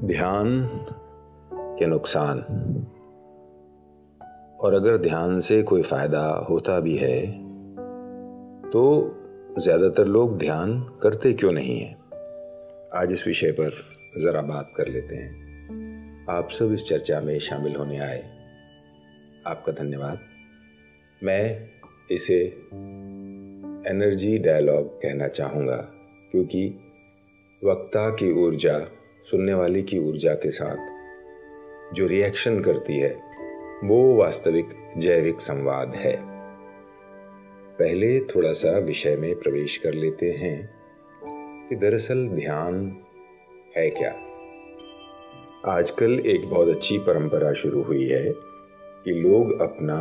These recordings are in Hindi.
ध्यान के नुकसान, और अगर ध्यान से कोई फ़ायदा होता भी है तो ज़्यादातर लोग ध्यान करते क्यों नहीं हैं। आज इस विषय पर ज़रा बात कर लेते हैं। आप सब इस चर्चा में शामिल होने आए, आपका धन्यवाद। मैं इसे एनर्जी डायलॉग कहना चाहूँगा, क्योंकि वक्ता की ऊर्जा सुनने वाले की ऊर्जा के साथ जो रिएक्शन करती है वो वास्तविक जैविक संवाद है। पहले थोड़ा सा विषय में प्रवेश कर लेते हैं कि दरअसल ध्यान है क्या। आजकल एक बहुत अच्छी परंपरा शुरू हुई है कि लोग अपना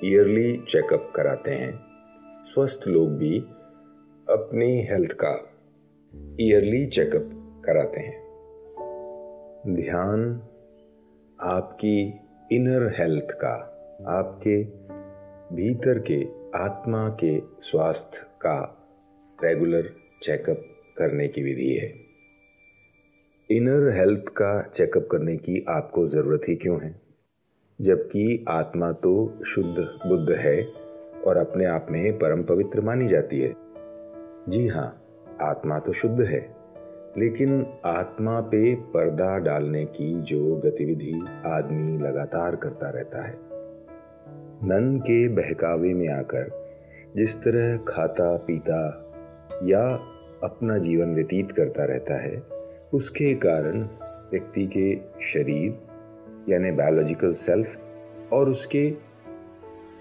ईयरली चेकअप कराते हैं। स्वस्थ लोग भी अपनी हेल्थ का ईयरली चेकअप कराते हैं। ध्यान आपकी इनर हेल्थ का, आपके भीतर के आत्मा के स्वास्थ्य का रेगुलर चेकअप करने की विधि है। इनर हेल्थ का चेकअप करने की आपको ज़रूरत ही क्यों है, जबकि आत्मा तो शुद्ध बुद्ध है और अपने आप में परम पवित्र मानी जाती है। जी हाँ, आत्मा तो शुद्ध है, लेकिन आत्मा पे पर्दा डालने की जो गतिविधि आदमी लगातार करता रहता है, मन के बहकावे में आकर जिस तरह खाता पीता या अपना जीवन व्यतीत करता रहता है, उसके कारण व्यक्ति के शरीर यानी बायोलॉजिकल सेल्फ और उसके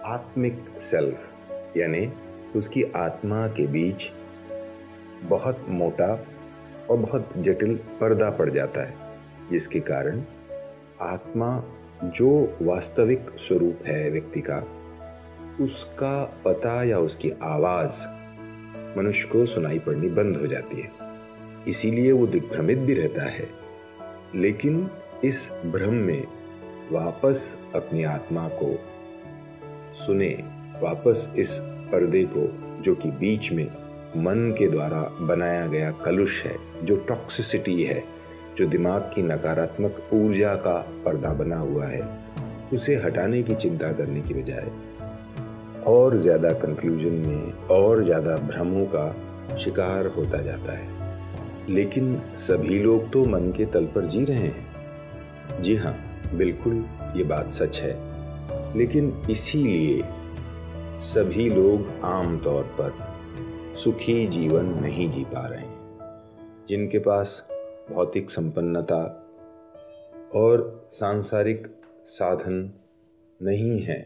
आत्मिक सेल्फ यानी उसकी आत्मा के बीच बहुत मोटा और बहुत जटिल पर्दा पड़ जाता है, जिसके कारण आत्मा जो वास्तविक स्वरूप है व्यक्ति का, उसका पता या उसकी आवाज़ मनुष्य को सुनाई पड़नी बंद हो जाती है। इसीलिए वो दिग्भ्रमित भी रहता है, लेकिन इस भ्रम में वापस अपनी आत्मा को सुने, वापस इस पर्दे को जो कि बीच में मन के द्वारा बनाया गया कलुष है, जो टॉक्सिसिटी है, जो दिमाग की नकारात्मक ऊर्जा का पर्दा बना हुआ है, उसे हटाने की चिंता करने की बजाय और ज़्यादा कंफ्यूजन में और ज़्यादा भ्रमों का शिकार होता जाता है। लेकिन सभी लोग तो मन के तल पर जी रहे हैं। जी हाँ, बिल्कुल ये बात सच है, लेकिन इसीलिए सभी लोग आम तौर पर सुखी जीवन नहीं जी पा रहे हैं। जिनके पास भौतिक संपन्नता और सांसारिक साधन नहीं है,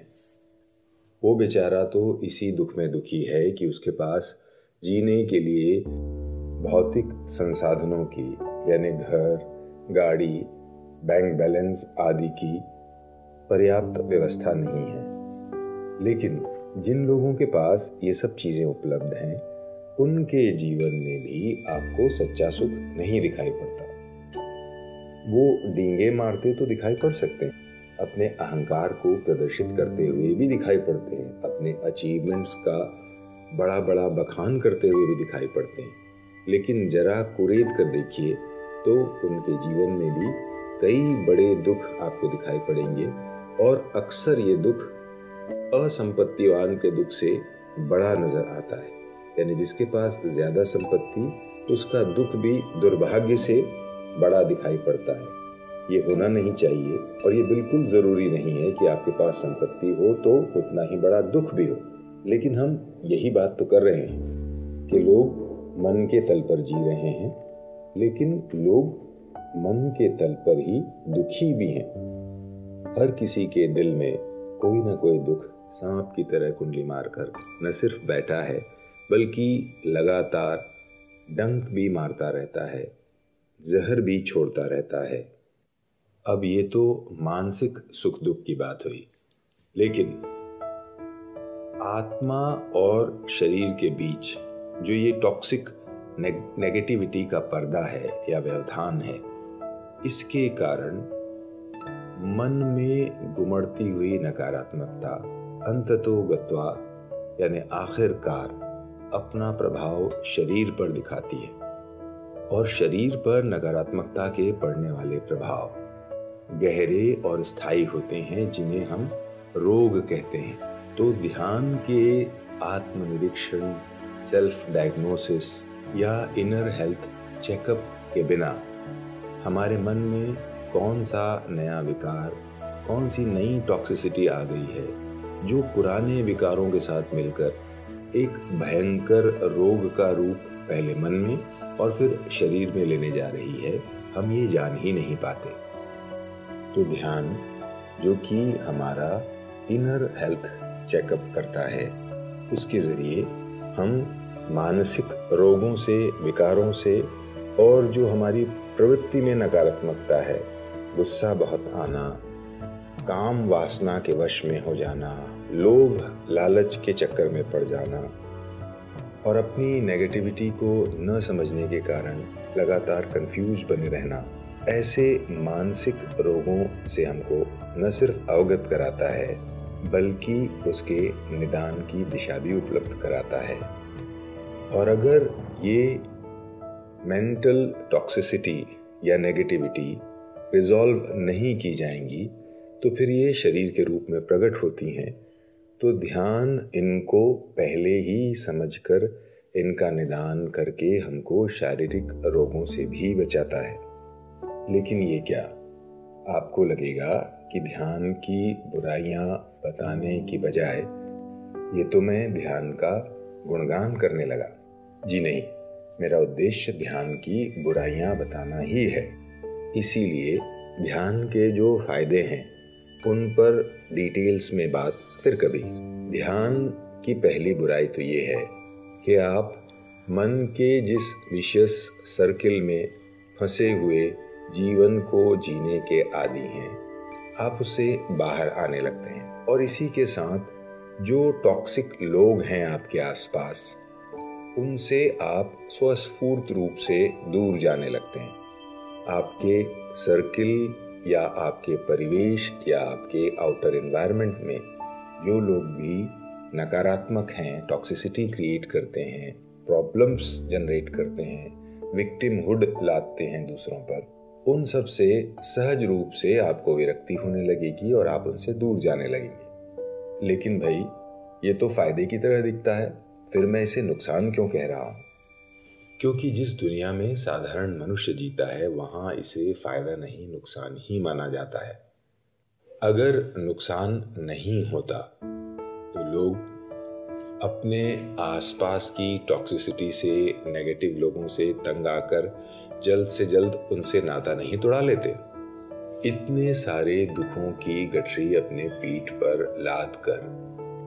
वो बेचारा तो इसी दुख में दुखी है कि उसके पास जीने के लिए भौतिक संसाधनों की यानी घर, गाड़ी, बैंक बैलेंस आदि की पर्याप्त व्यवस्था नहीं है। लेकिन जिन लोगों के पास ये सब चीज़ें उपलब्ध हैं, उनके जीवन में भी आपको सच्चा सुख नहीं दिखाई पड़ता। वो डींगे मारते तो दिखाई पड़ सकते हैं, अपने अहंकार को प्रदर्शित करते हुए भी दिखाई पड़ते हैं, अपने अचीवमेंट्स का बड़ा बड़ा बखान करते हुए भी दिखाई पड़ते हैं, लेकिन जरा कुरेद कर देखिए तो उनके जीवन में भी कई बड़े दुख आपको दिखाई पड़ेंगे, और अक्सर ये दुख असंपत्तिवान के दुख से बड़ा नजर आता है। यानी जिसके पास ज्यादा संपत्ति, उसका दुख भी दुर्भाग्य से बड़ा दिखाई पड़ता है। ये होना नहीं चाहिए, और ये बिल्कुल जरूरी नहीं है कि आपके पास संपत्ति हो तो उतना ही बड़ा दुख भी हो। लेकिन हम यही बात तो कर रहे हैं कि लोग मन के तल पर जी रहे हैं, लेकिन लोग मन के तल पर ही दुखी भी हैं। हर किसी के दिल में कोई ना कोई दुख सांप की तरह कुंडली मारकर न सिर्फ बैठा है, बल्कि लगातार डंक भी मारता रहता है, जहर भी छोड़ता रहता है। अब ये तो मानसिक सुख दुख की बात हुई, लेकिन आत्मा और शरीर के बीच जो ये टॉक्सिक नेगेटिविटी का पर्दा है या व्यवधान है, इसके कारण मन में गुमड़ती हुई नकारात्मकता अंततो गत्वा यानी आखिरकार अपना प्रभाव शरीर पर दिखाती है। और शरीर पर नकारात्मकता के पड़ने वाले प्रभाव गहरे और स्थायी होते हैं, जिन्हें हम रोग कहते हैं। तो ध्यान के आत्मनिरीक्षण, सेल्फ डायग्नोसिस या इनर हेल्थ चेकअप के बिना हमारे मन में कौन सा नया विकार, कौन सी नई टॉक्सिसिटी आ गई है, जो पुराने विकारों के साथ मिलकर एक भयंकर रोग का रूप पहले मन में और फिर शरीर में लेने जा रही है, हम ये जान ही नहीं पाते। तो ध्यान, जो कि हमारा इनर हेल्थ चेकअप करता है, उसके ज़रिए हम मानसिक रोगों से, विकारों से और जो हमारी प्रवृत्ति में नकारात्मकता है, गुस्सा बहुत आना, काम वासना के वश में हो जाना, लोभ लालच के चक्कर में पड़ जाना और अपनी नेगेटिविटी को न समझने के कारण लगातार कंफ्यूज बने रहना, ऐसे मानसिक रोगों से हमको न सिर्फ अवगत कराता है बल्कि उसके निदान की दिशा भी उपलब्ध कराता है। और अगर ये मेंटल टॉक्सिसिटी या नेगेटिविटी रिजॉल्व नहीं की जाएंगी तो फिर ये शरीर के रूप में प्रकट होती हैं। तो ध्यान इनको पहले ही समझकर इनका निदान करके हमको शारीरिक रोगों से भी बचाता है। लेकिन ये क्या, आपको लगेगा कि ध्यान की बुराइयां बताने की बजाय ये तो मैं ध्यान का गुणगान करने लगा। जी नहीं, मेरा उद्देश्य ध्यान की बुराइयां बताना ही है। इसीलिए ध्यान के जो फायदे हैं उन पर डिटेल्स में बात फिर कभी। ध्यान की पहली बुराई तो ये है कि आप मन के जिस विशियस सर्किल में फंसे हुए जीवन को जीने के आदी हैं, आप उससे बाहर आने लगते हैं और इसी के साथ जो टॉक्सिक लोग हैं आपके आसपास, उनसे आप स्वस्फूर्त रूप से दूर जाने लगते हैं। आपके सर्किल या आपके परिवेश या आपके आउटर एनवायरनमेंट में जो लोग भी नकारात्मक हैं, टॉक्सिसिटी क्रिएट करते हैं, प्रॉब्लम्स जनरेट करते हैं, विक्टिमहुड लाते हैं दूसरों पर, उन सब से सहज रूप से आपको विरक्ति होने लगेगी और आप उनसे दूर जाने लगेंगे। लेकिन भाई, ये तो फायदे की तरह दिखता है, फिर मैं इसे नुकसान क्यों कह रहा हूँ? क्योंकि जिस दुनिया में साधारण मनुष्य जीता है वहाँ इसे फायदा नहीं, नुकसान ही माना जाता है। अगर नुकसान नहीं होता तो लोग अपने आसपास की टॉक्सिसिटी से, नेगेटिव लोगों से तंग आकर जल्द से जल्द उनसे नाता नहीं तोड़ा लेते। इतने सारे दुखों की गठरी अपने पीठ पर लाद कर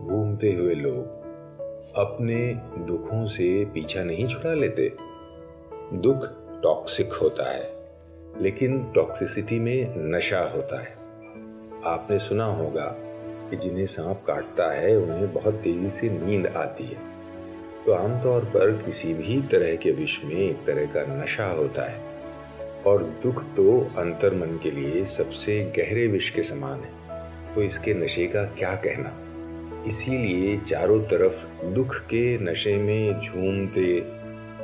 घूमते हुए लोग अपने दुखों से पीछा नहीं छुड़ा लेते। दुख टॉक्सिक होता है, लेकिन टॉक्सिसिटी में नशा होता है। आपने सुना होगा कि जिन्हें सांप काटता है उन्हें बहुत तेजी से नींद आती है। तो आमतौर पर किसी भी तरह के विष में एक तरह का नशा होता है और दुख तो अंतर्मन के लिए सबसे गहरे विष के समान है। तो इसके नशे का क्या कहना। इसीलिए चारों तरफ दुख के नशे में झूमते,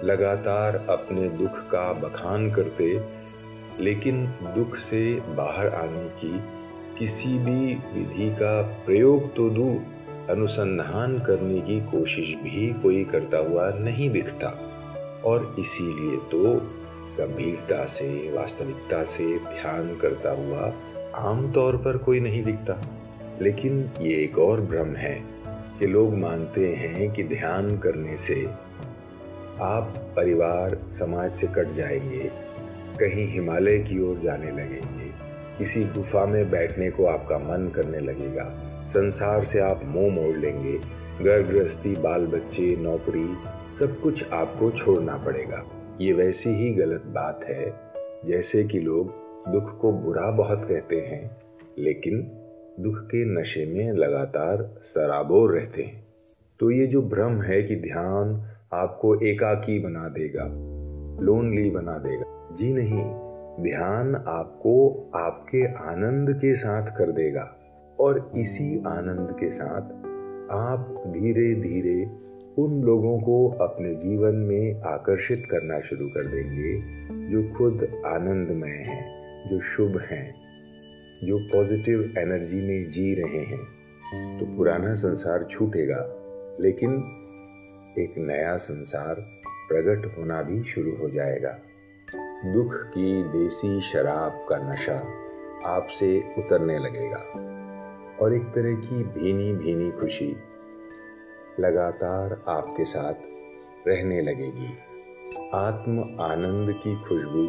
लगातार अपने दुख का बखान करते, लेकिन दुख से बाहर आने की किसी भी विधि का प्रयोग तो दूर, अनुसंधान करने की कोशिश भी कोई करता हुआ नहीं दिखता। और इसीलिए तो गंभीरता से, वास्तविकता से ध्यान करता हुआ आमतौर पर कोई नहीं दिखता। लेकिन ये एक और भ्रम है कि लोग मानते हैं कि ध्यान करने से आप परिवार, समाज से कट जाएंगे, कहीं हिमालय की ओर जाने लगेंगे, किसी गुफा में बैठने को आपका मन करने लगेगा, संसार से आप मुंह मोड़ लेंगे, घर गृहस्थी, बाल बच्चे, नौकरी, सब कुछ आपको छोड़ना पड़ेगा। ये वैसी ही गलत बात है जैसे कि लोग दुख को बुरा बहुत कहते हैं, लेकिन दुख के नशे में लगातार सराबोर रहते हैं। तो ये जो भ्रम है कि ध्यान आपको एकाकी बना देगा, लोनली बना देगा, जी नहीं, ध्यान आपको आपके आनंद के साथ कर देगा और इसी आनंद के साथ आप धीरे धीरे उन लोगों को अपने जीवन में आकर्षित करना शुरू कर देंगे जो खुद आनंदमय हैं, जो शुभ हैं, जो पॉजिटिव एनर्जी में जी रहे हैं। तो पुराना संसार छूटेगा, लेकिन एक नया संसार प्रकट होना भी शुरू हो जाएगा। दुख की देसी शराब का नशा आपसे उतरने लगेगा और एक तरह की भीनी भीनी खुशी लगातार आपके साथ रहने लगेगी। आत्म आनंद की खुशबू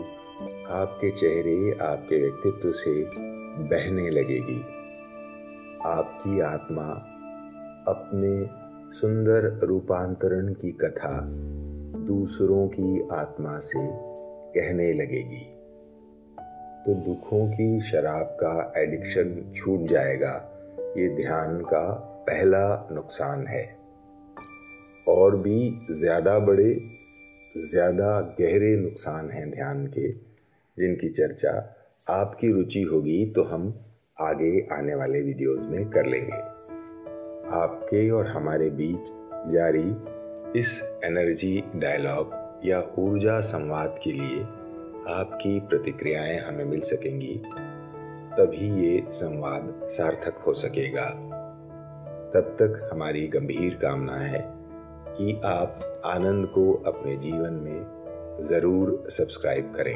आपके चेहरे, आपके व्यक्तित्व से बहने लगेगी। आपकी आत्मा अपने सुंदर रूपांतरण की कथा दूसरों की आत्मा से कहने लगेगी। तो दुखों की शराब का एडिक्शन छूट जाएगा। ये ध्यान का पहला नुकसान है। और भी ज़्यादा बड़े, ज़्यादा गहरे नुकसान हैं ध्यान के, जिनकी चर्चा आपकी रुचि होगी तो हम आगे आने वाले वीडियोस में कर लेंगे। आपके और हमारे बीच जारी इस एनर्जी डायलॉग या ऊर्जा संवाद के लिए आपकी प्रतिक्रियाएं हमें मिल सकेंगी, तभी ये संवाद सार्थक हो सकेगा। तब तक हमारी गंभीर कामना है कि आप आनंद को अपने जीवन में ज़रूर सब्सक्राइब करें।